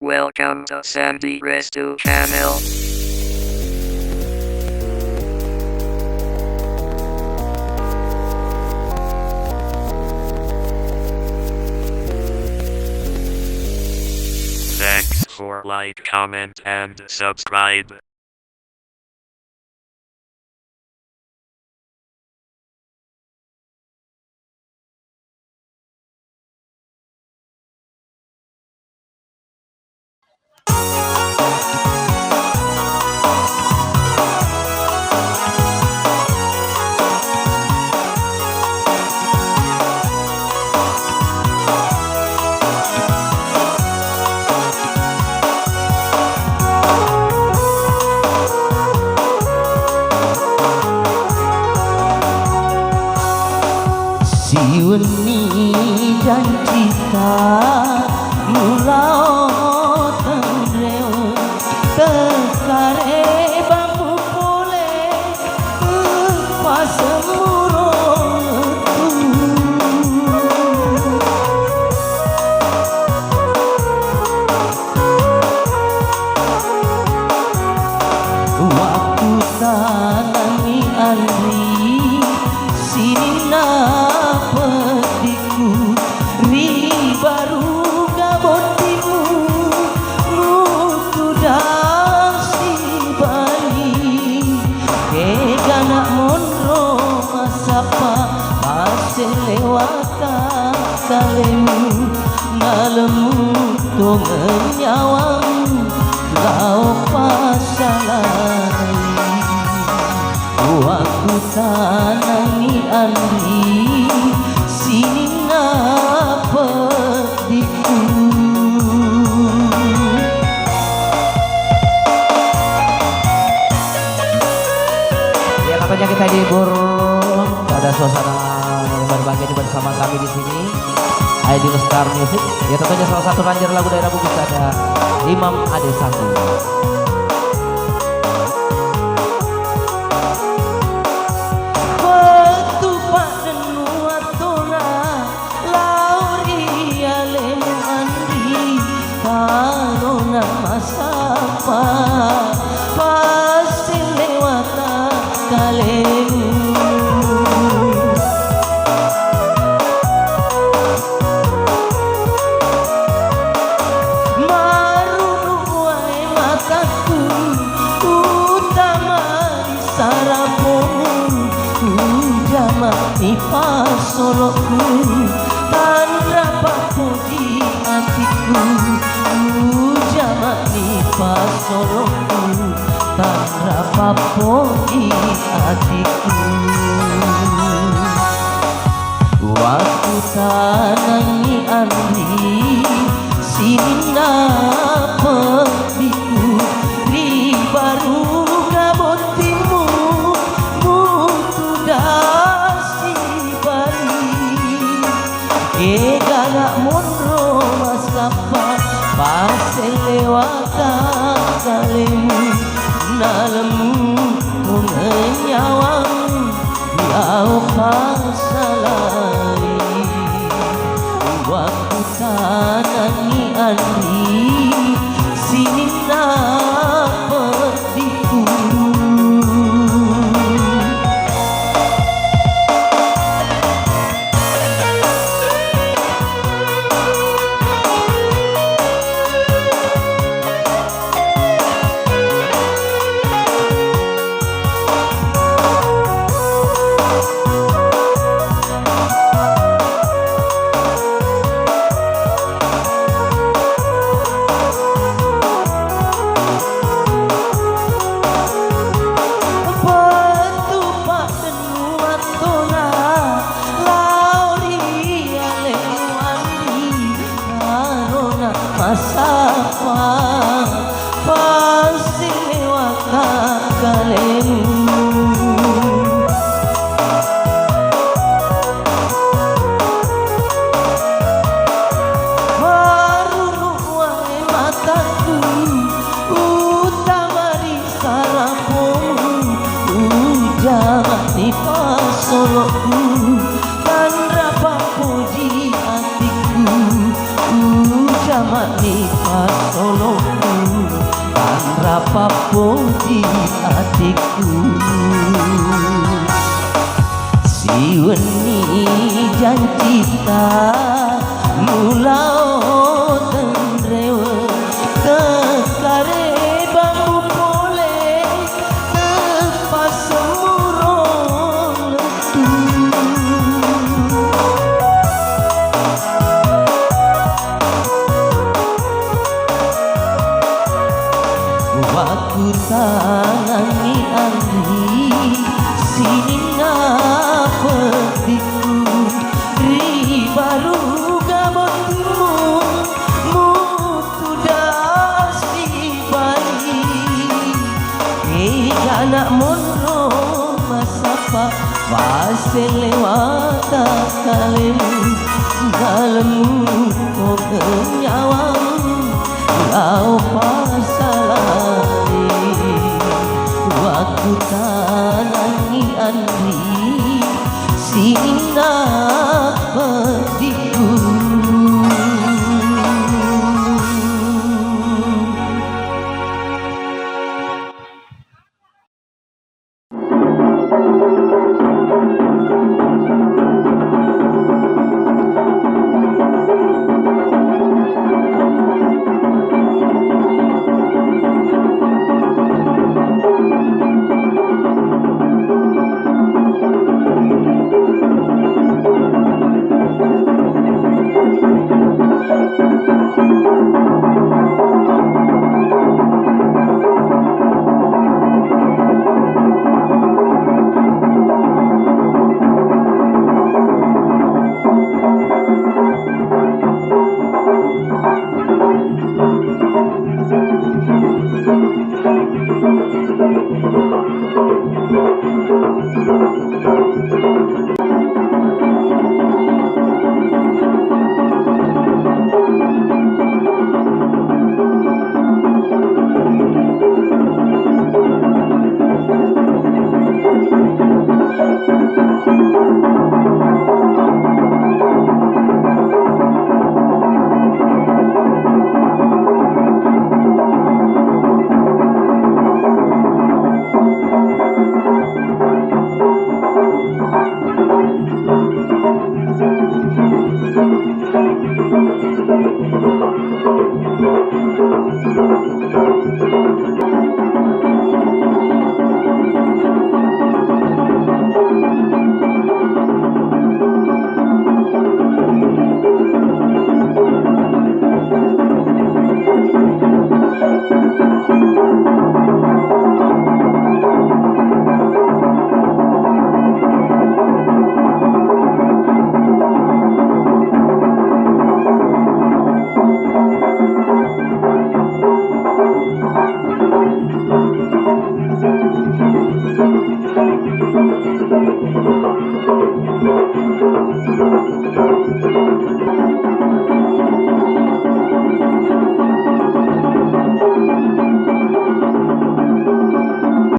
Welcome to Sandy Restu channel. Thanks for like, comment and subscribe. Siweni dan cita mulau tendreu tekare bambu pole pas waktu tanami andri sini petiku ri baru gabotimu mutu dasi bali ke ganak monro masapa pase lewata kalemu ngalemu to menyawamu kau pasalai waktu tanangi andri sini ngapa diku. Ya katanya kita dihibur pada suasana berbahagia bersama kami di sini. Ideal Star Music. Ya tentunya salah satu ranger lagu daerah Bugis ada Imam Ade Sanggu. Sapa pasti lewat kalemu marunuai mataku utama sarapomu ujama ipas solokku tan rapat di hatiku jamani pasolokku tak rapapo di hatiku waktu tanangi andri sini napetiku di baru gabotimu mutu dasi bali ganak monro masapa pase lewata kalemu nalemu menyawamu biau pasalai waktu tanangi andri sini napetiku. Masapa pasti lewat kalemu marunuai mataku utamari sarapomu ujamani pasolokku tan rapapo di hatiku selamat nikah tolongku dan rapapo di hatiku. Si weni janjita mulau tendrewe kekare bambu pole kepas semurong letu. Waktu tangangi andi sini petiku ri baru gabotmu mutu dasi bayi anak mondro masapa pase lewat kalemu dalemu kau kenyawang kau pasalari waktu tanangi andri sina petiku.